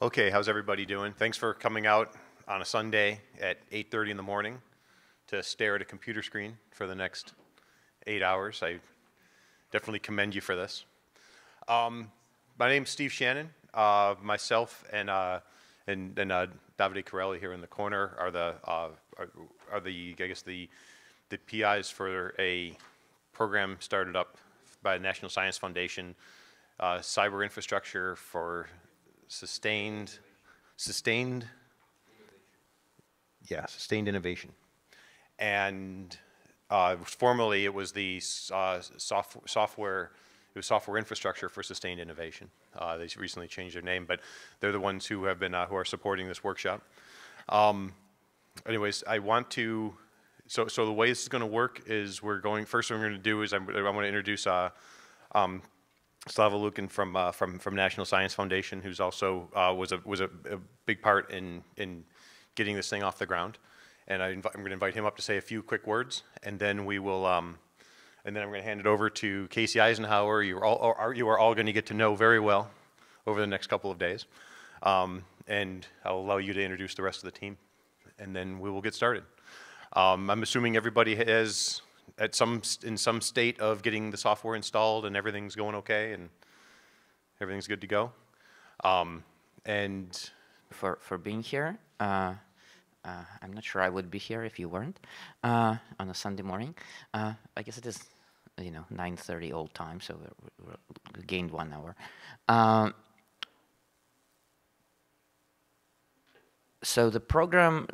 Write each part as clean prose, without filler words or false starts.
Okay, how's everybody doing? Thanks for coming out on a Sunday at 8:30 in the morning to stare at a computer screen for the next 8 hours. I definitely commend you for this. My name's Steve Shannon. Myself and Davide Corelli here in the corner are the I guess the PIs for a program started up by the National Science Foundation, cyber infrastructure for sustained innovation. And formerly it was the software infrastructure for sustained innovation. They recently changed their name, but they're the ones who have been who are supporting this workshop. Anyways, I want to. So the way this is going to work is first what I'm going to do is I want to introduce Slava Lukin from National Science Foundation, who's also was a big part in getting this thing off the ground. And I'm going to invite him up to say a few quick words, and then we will. And then I'm going to hand it over to Casey Eisenhower. You are all going to get to know very well over the next couple of days, and I'll allow you to introduce the rest of the team, and then we will get started. I'm assuming everybody is in some state of getting the software installed and everything's going okay and everything's good to go. And for being here. I'm not sure I would be here if you weren't on a Sunday morning. I guess it is, 9:30 old time, so we gained 1 hour. So the program,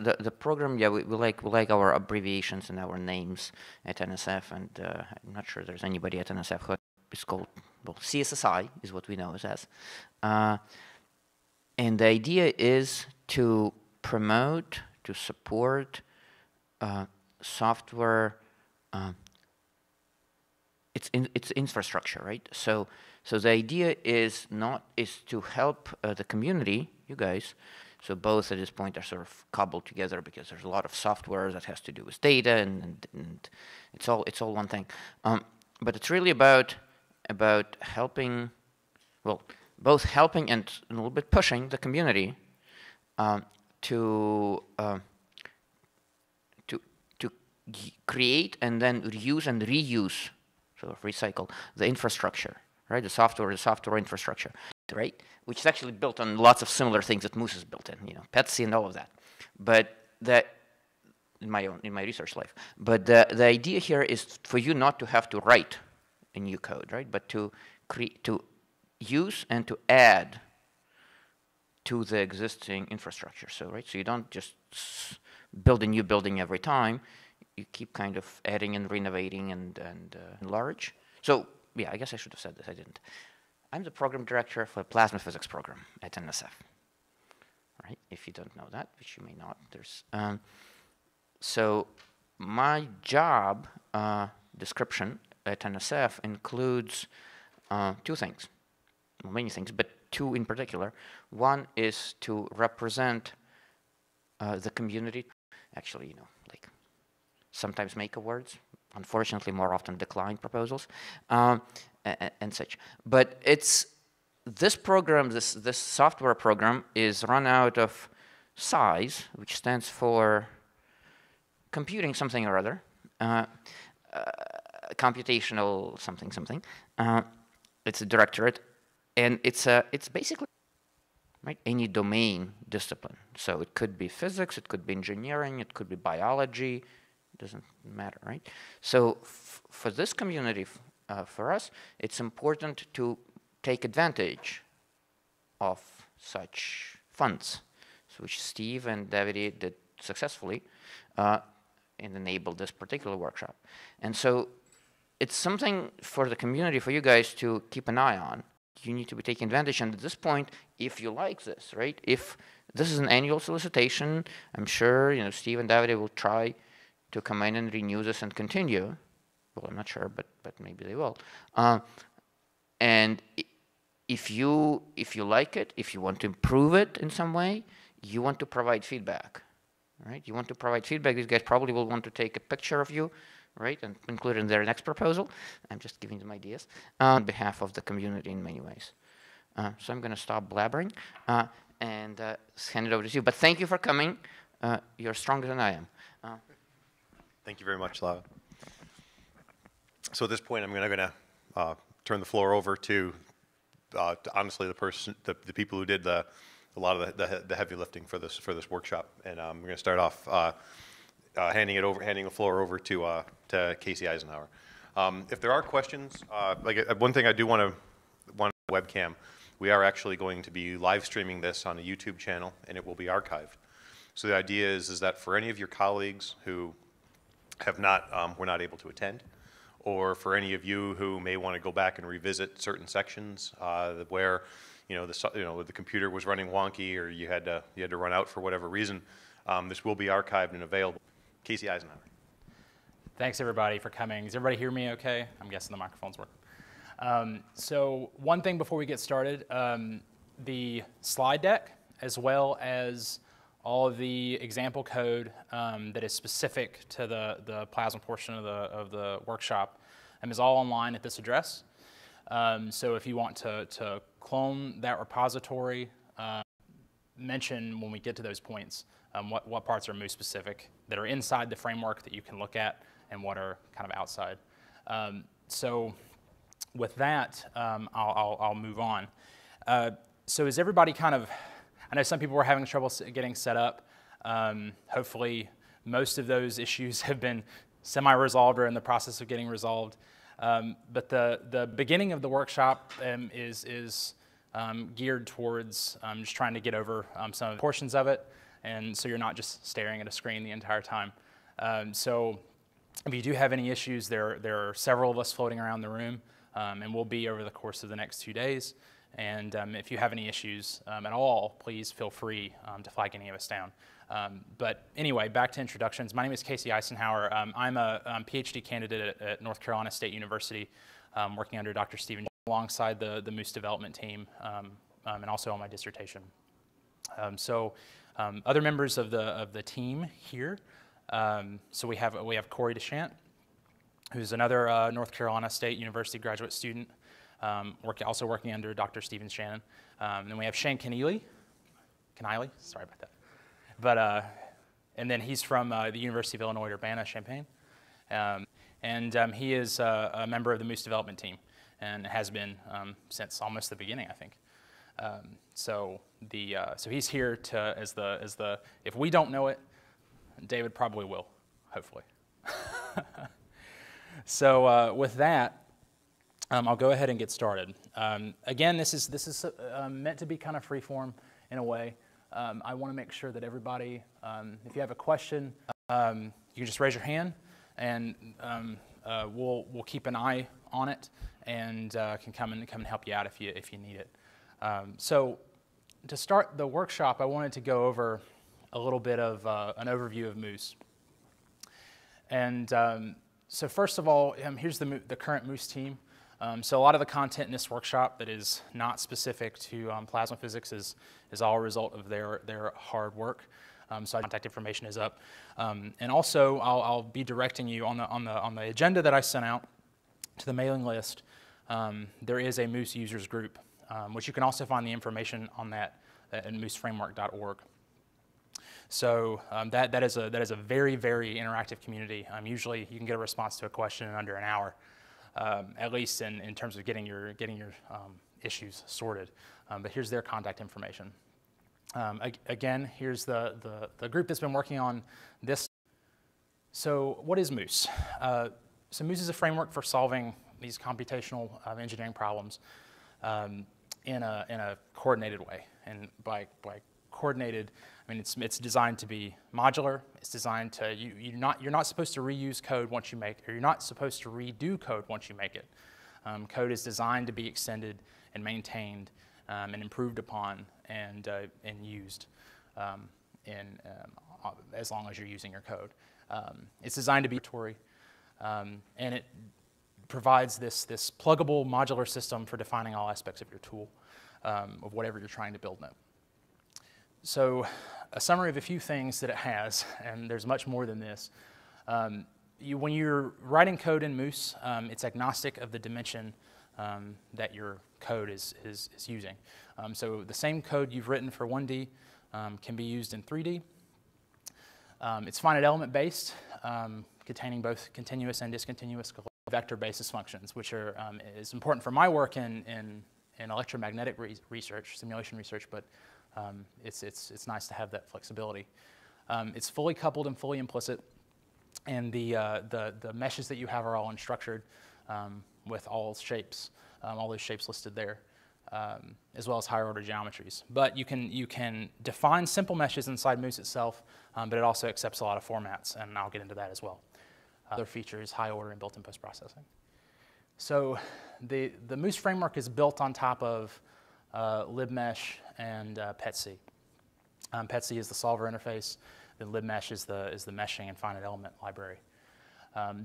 yeah, we like our abbreviations and our names at NSF, and I'm not sure there's anybody at NSF who is called, well, CSSI is what we know it as. And the idea is to promote, to support software. It's infrastructure, right? So the idea is to help the community, you guys. So both at this point are sort of cobbled together because there's a lot of software that has to do with data, and it's all one thing. But it's really about helping, well, both helping and a little bit pushing the community to create and then reuse and reuse, sort of recycle the infrastructure, right? The software infrastructure, right? Which is actually built on lots of similar things that Moose is built in, PETSI and all of that. But that in my research life. But the idea here is for you not to have to write a new code, right? But to use and to add to the existing infrastructure. So you don't just build a new building every time. You keep kind of adding and renovating and enlarge. So yeah, I guess I should have said this. I didn't. I'm the program director for the plasma physics program at NSF. Right? If you don't know that, which you may not, so my job description at NSF includes two things. Well, many things, but two in particular. One is to represent the community. Actually, like sometimes make awards. Unfortunately, more often decline proposals and such. But this program, this software program, is run out of SCISE, which stands for computing something or other, computational something. It's a directorate. And it's basically, right, any domain discipline. So it could be physics, it could be engineering, it could be biology, it doesn't matter, right? So for this community, for us, it's important to take advantage of such funds, which Steve and Davide did successfully and enabled this particular workshop. And so it's something for the community, for you guys to keep an eye on. You need to be taking advantage, and at this point, if you like this, right? If this is an annual solicitation, I'm sure Steve and Davide will try to come in and renew this and continue. Well, I'm not sure, but maybe they will. And if you like it, if you want to improve it in some way, you want to provide feedback, right? You want to provide feedback. These guys probably will want to take a picture of you, right, and include it in their next proposal. I'm just giving them ideas on behalf of the community in many ways. So I'm going to stop blabbering. and hand it over to you. But thank you for coming. You're stronger than I am. Thank you very much, Slava. So at this point, I'm going to turn the floor over to honestly the people who did a lot of the heavy lifting for this workshop, and we're going to start off handing the floor over to Casey Eisenhower. If there are questions, one thing I do want webcam, we are actually going to be live streaming this on a YouTube channel, and it will be archived. So the idea is that for any of your colleagues who have were not able to attend, or for any of you who may want to go back and revisit certain sections where the computer was running wonky, or you had to run out for whatever reason, this will be archived and available. Casey Eisenhower. Thanks everybody for coming. Does everybody hear me okay? I'm guessing the microphone's working. So one thing before we get started, the slide deck, as well as all of the example code that is specific to the Plasma portion of the workshop, is all online at this address. So if you want to clone that repository, mention when we get to those points what parts are Moose specific that are inside the framework that you can look at and what are kind of outside. So with that, I'll move on. So is everybody kind of, I know some people were having trouble getting set up. Hopefully most of those issues have been semi-resolved or in the process of getting resolved. But the beginning of the workshop is geared towards just trying to get over some of the portions of it, and so you're not just staring at a screen the entire time. So if you do have any issues, there are several of us floating around the room, and we'll be over the course of the next 2 days. And if you have any issues at all, please feel free to flag any of us down. But anyway, back to introductions. My name is Casey Eisenhower. I'm a PhD candidate at North Carolina State University, working under Dr. Stephen alongside the Moose development team, and also on my dissertation. Other members of the team here. So we have Corey DeShant, who's another North Carolina State University graduate student, also working under Dr. Stephen Shannon. Then we have Shane Keneally, sorry about that. But, and then he's from the University of Illinois Urbana-Champaign. And he is a member of the Moose development team and has been since almost the beginning, I think. So he's here as the if we don't know it, David probably will, hopefully. So with that, I'll go ahead and get started. Again, this is meant to be kind of freeform in a way. I want to make sure that everybody, if you have a question, you can just raise your hand, and we'll keep an eye on it, and can come and help you out if you need it. So to start the workshop, I wanted to go over a little bit of an overview of Moose. And so first of all, here's the current Moose team. So a lot of the content in this workshop that is not specific to plasma physics is all a result of their hard work. So contact information is up, and also I'll be directing you on the agenda that I sent out to the mailing list. There is a Moose users group, which you can also find the information on that at mooseframework.org. So that is a very, very interactive community. Usually you can get a response to a question in under an hour. At least in terms of getting your issues sorted. But here's their contact information. Again, here's the group that's been working on this. So what is Moose? So Moose is a framework for solving these computational engineering problems in a coordinated way. And by coordinated, I mean it's designed to be modular. It's designed to you're not supposed to reuse code once you make, or you're not supposed to redo code once you make it. Code is designed to be extended and maintained and improved upon and used as long as you're using your code. It's designed to be iteratory, and it provides this pluggable modular system for defining all aspects of your tool, of whatever you're trying to build in it. So a summary of a few things that it has, and there's much more than this. When you're writing code in Moose, it's agnostic of the dimension that your code is using. So the same code you've written for 1D can be used in 3D. It's finite element based, containing both continuous and discontinuous vector basis functions, which are is important for my work in electromagnetic research, simulation research, but it's nice to have that flexibility. It's fully coupled and fully implicit, and the meshes that you have are all unstructured with all shapes, all those shapes listed there, as well as higher order geometries. But you can define simple meshes inside Moose itself, but it also accepts a lot of formats, and I'll get into that as well. Other features, high order and built-in post-processing. So the Moose framework is built on top of libmesh and PETC. PETC is the solver interface. Then libmesh is the meshing and finite element library.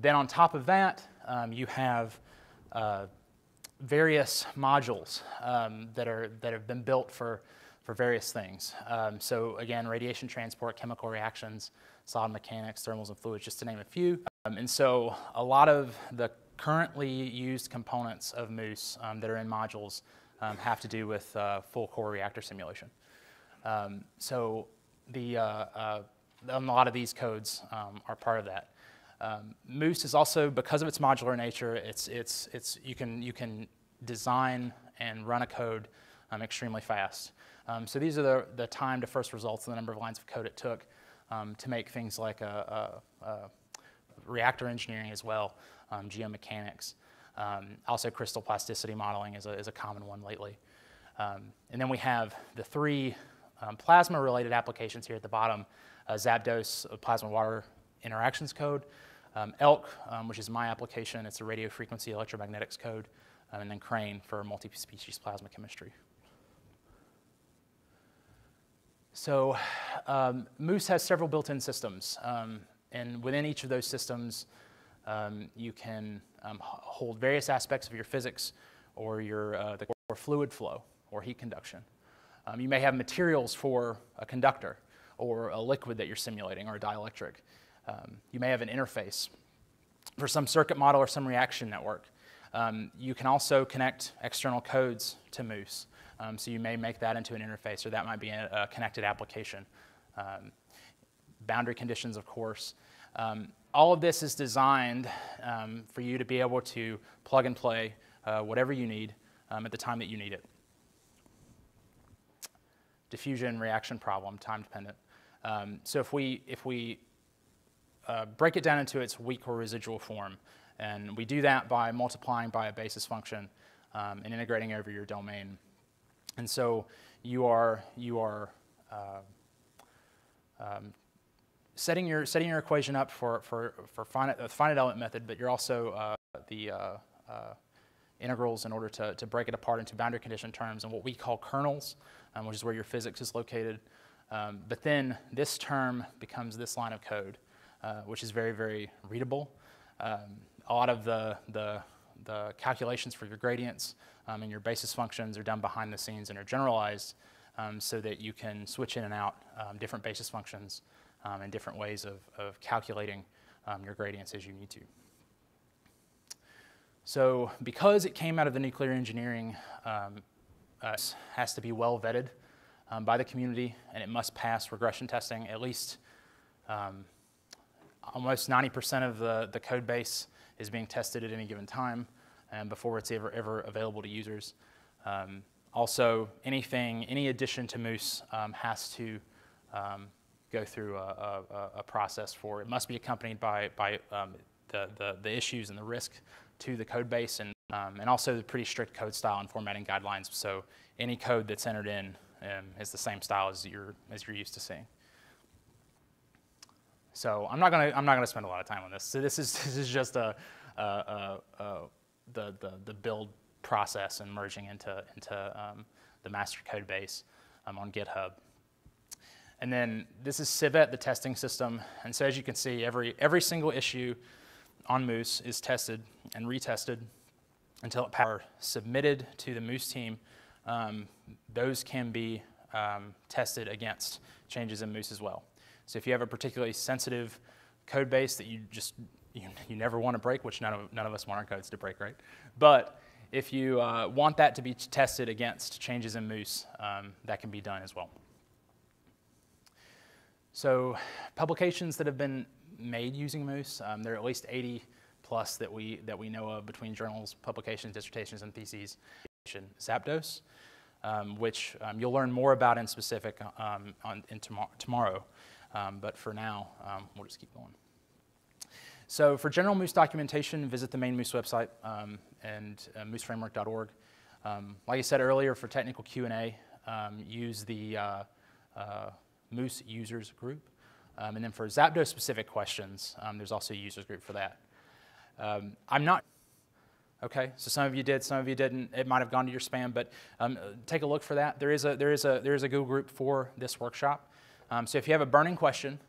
Then on top of that, you have various modules that have been built for various things. So again, radiation transport, chemical reactions, solid mechanics, thermals and fluids, just to name a few. And so a lot of the currently used components of Moose that are in modules have to do with full core reactor simulation. So a lot of these codes are part of that. Moose is also, because of its modular nature, you can design and run a code extremely fast. So these are the time to first results and the number of lines of code it took to make things like reactor engineering as well, geomechanics. Also crystal plasticity modeling is a common one lately. And then we have the three plasma-related applications here at the bottom: Zapdos, plasma water interactions code; ELK, which is my application, it's a radio frequency electromagnetics code; and then Crane for multi-species plasma chemistry. So Moose has several built-in systems, and within each of those systems, you can hold various aspects of your physics or or fluid flow or heat conduction. You may have materials for a conductor or a liquid that you're simulating or a dielectric. You may have an interface for some circuit model or some reaction network. You can also connect external codes to Moose. So you may make that into an interface, or that might be a connected application. Boundary conditions, of course. All of this is designed for you to be able to plug and play whatever you need at the time that you need it. Diffusion reaction problem, time dependent. So if we break it down into its weak or residual form, and we do that by multiplying by a basis function and integrating over your domain. And so you are setting your equation up for finite element method, but you're also the integrals in order to break it apart into boundary condition terms and what we call kernels, which is where your physics is located. But then this term becomes this line of code, which is very, very readable. A lot of the calculations for your gradients and your basis functions are done behind the scenes and are generalized so that you can switch in and out different basis functions and different ways of calculating your gradients as you need to. So because it came out of the nuclear engineering, has to be well vetted by the community, and it must pass regression testing. At least almost 90% of the code base is being tested at any given time before it's ever available to users. Also, any addition to Moose has to go through a process it must be accompanied by the issues and the risk to the code base, and also the pretty strict code style and formatting guidelines. So any code that's entered in is the same style as you're used to seeing. So I'm not gonna spend a lot of time on this. So this is just the build process and merging into the master code base on GitHub. And then this is Civet, the testing system. And so as you can see, every single issue on Moose is tested and retested until it are submitted to the Moose team. Those can be tested against changes in Moose as well. So if you have a particularly sensitive code base that you never want to break, which none of us want our codes to break, right? But if you want that to be tested against changes in Moose, that can be done as well. So publications that have been made using Moose, there are at least 80 plus that we know of between journals, publications, dissertations, and theses. Zapdos, which you'll learn more about in specific tomorrow, but for now, we'll just keep going. So for general Moose documentation, visit the main Moose website and mooseframework.org. Like I said earlier, for technical Q&A, use the Moose users group. And then for Zapdos specific questions, there's also a users group for that. I'm not, okay, so some of you did, some of you didn't. It might have gone to your spam, but take a look for that. There is a Google group for this workshop. So if you have a burning question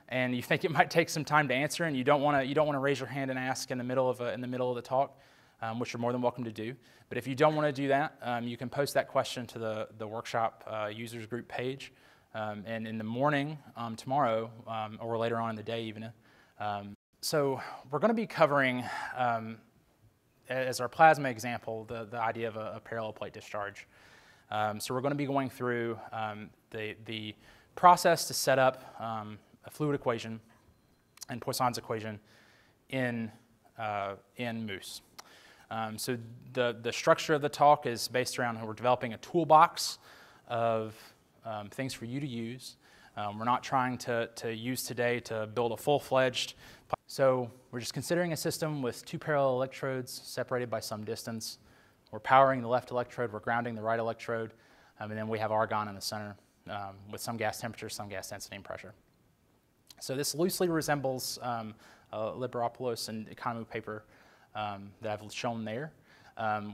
and you think it might take some time to answer, and you don't want to raise your hand and ask in the middle of the talk, which you're more than welcome to do. But if you don't want to do that, you can post that question to the workshop users group page. And in the morning tomorrow, or later on in the day even. So we're going to be covering, as our plasma example, the idea of a parallel plate discharge. So we're going to be going through the process to set up a fluid equation and Poisson's equation in Moose. So the structure of the talk is based around how we're developing a toolbox of things for you to use. We're not trying to use today to build a full-fledged. So we're just considering a system with two parallel electrodes separated by some distance. We're powering the left electrode, we're grounding the right electrode, and then we have argon in the center with some gas temperature, some gas density and pressure. So this loosely resembles Liberopoulos and Economou paper that I've shown there.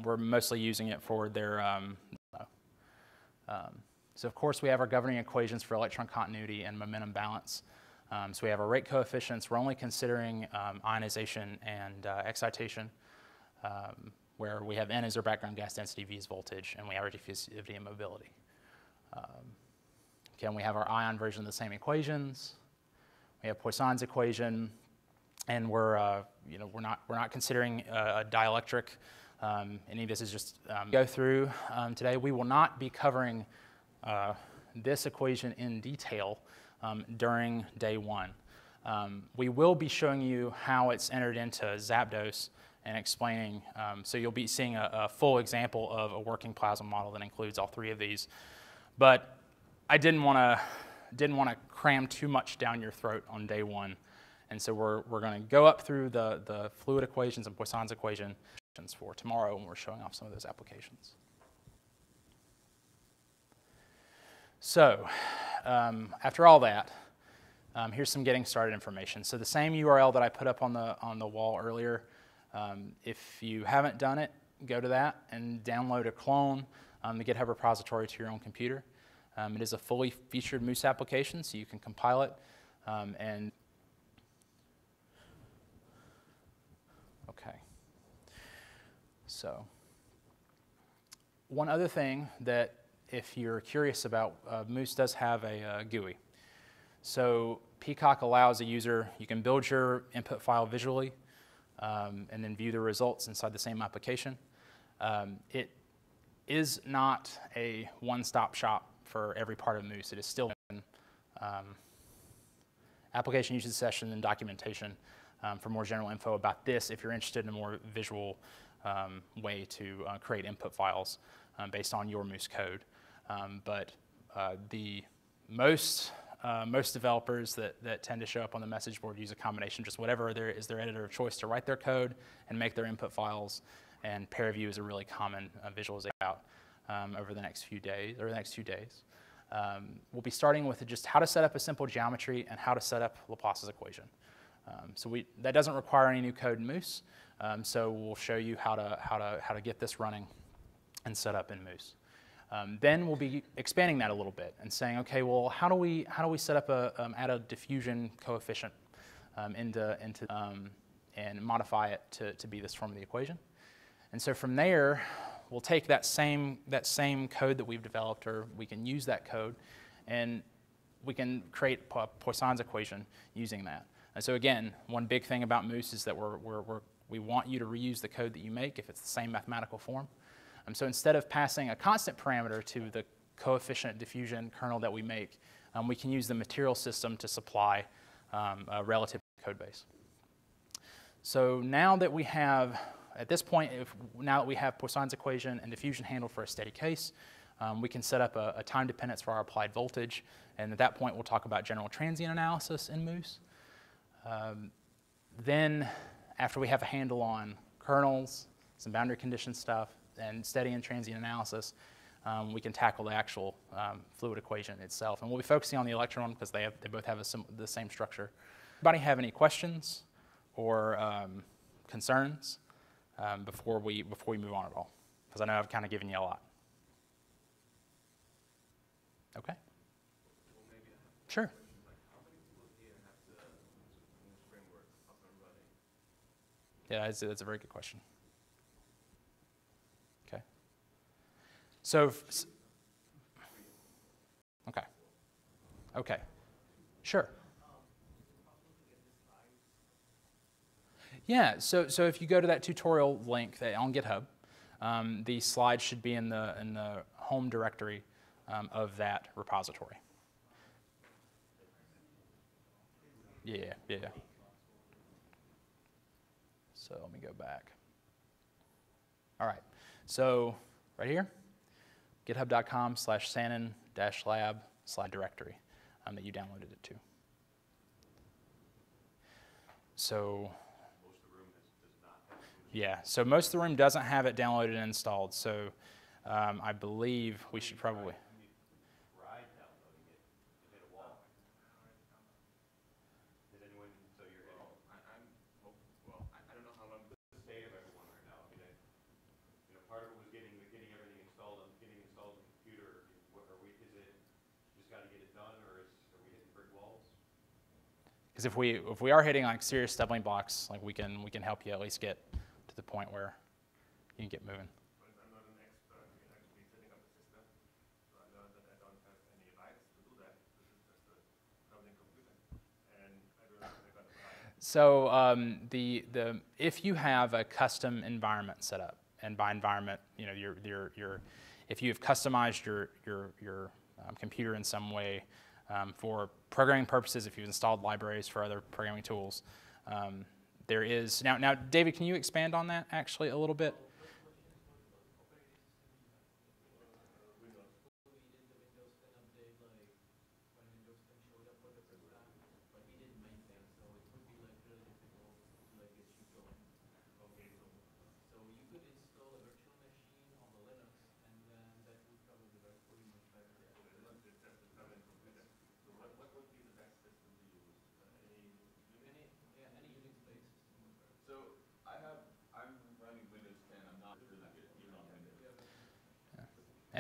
We're mostly using it for their so of course we have our governing equations for electron continuity and momentum balance. So we have our rate coefficients. We're only considering ionization and excitation, where we have N as our background gas density, V as voltage, and we have our diffusivity and mobility. Again, we have our ion version of the same equations. We have Poisson's equation, and we're not considering a dielectric. Any of this is just go through today. We will not be covering this equation in detail during day one. We will be showing you how it's entered into Zapdos and explaining, so you'll be seeing a full example of a working plasma model that includes all three of these. But I didn't want to cram too much down your throat on day one, and so we're going to go up through the fluid equations and Poisson's equation for tomorrow when we're showing off some of those applications. So, after all that, here's some getting started information. So the same URL that I put up on the wall earlier, if you haven't done it, go to that and download a clone, the GitHub repository to your own computer. It is a fully featured Moose application, so you can compile it and okay. So one other thing that, if you're curious about, Moose does have a GUI. So Peacock allows a user, you can build your input file visually and then view the results inside the same application. It is not a one-stop shop for every part of Moose. It is still application usage session and documentation for more general info about this if you're interested in a more visual way to create input files based on your Moose code. But the most developers that tend to show up on the message board use a combination, just whatever is their editor of choice to write their code and make their input files, and ParaView is a really common visualization out over the next few days, we'll be starting with just how to set up a simple geometry and how to set up Laplace's equation. That doesn't require any new code in Moose, so we'll show you how to get this running and set up in Moose. Then we'll be expanding that a little bit and saying, okay, well, how do we set up add a diffusion coefficient and modify it to be this form of the equation? And so from there, we'll take that same code that we've developed, or we can use that code, and we can create Poisson's equation using that. And so again, one big thing about Moose is that we're We want you to reuse the code that you make if it's the same mathematical form. So instead of passing a constant parameter to the coefficient diffusion kernel that we make, we can use the material system to supply a relative code base. So now that we have, at this point, now that we have Poisson's equation and diffusion handled for a steady case, we can set up a time dependence for our applied voltage, and at that point we'll talk about general transient analysis in Moose. Then, after we have a handle on kernels, some boundary condition stuff, and steady and transient analysis, we can tackle the actual fluid equation itself. And we'll be focusing on the electron because they both have the same structure. Anybody have any questions or concerns before we move on at all? Because I know I've kind of given you a lot. Okay. Sure. Yeah, that's a very good question. Okay. So, okay. Sure. Yeah, so if you go to that tutorial link on GitHub, the slides should be in the home directory of that repository. Yeah. So let me go back. All right, so right here, github.com/sanin-lab/directory that you downloaded it to. So, yeah, so most of the room doesn't have it downloaded and installed, so I believe we should probably. Because if we are hitting like serious stumbling blocks, like we can help you at least get to the point where you can get moving. But I'm not an expert in actually setting up a system, so I learned that I don't have any rights to do that. This is just a traveling computer, and I don't know if I got the right. So if you have a custom environment set up, and by environment, you know, if you have customized your computer in some way. For programming purposes, if you've installed libraries for other programming tools, there is now. David, can you expand on that actually a little bit?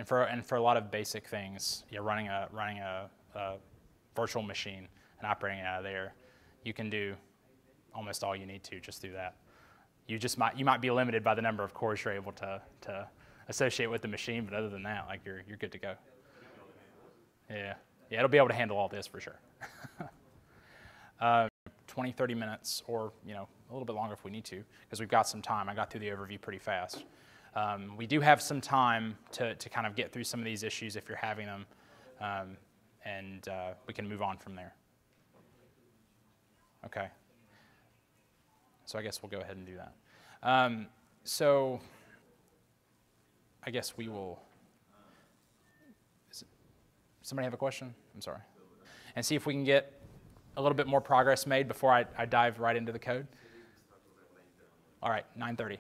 And for a lot of basic things, you're running a virtual machine and operating out of there, you can do almost all you need to just through that. You might be limited by the number of cores you're able to associate with the machine, but other than that, like you're good to go. Yeah, it'll be able to handle all this for sure. 20, 30 minutes, or a little bit longer if we need to, because we've got some time. I got through the overview pretty fast. We do have some time to kind of get through some of these issues if you're having them, and we can move on from there. Okay. So I guess we'll go ahead and do that. So I guess we will. Somebody have a question? I'm sorry. And see if we can get a little bit more progress made before I dive right into the code. All right, 9:30.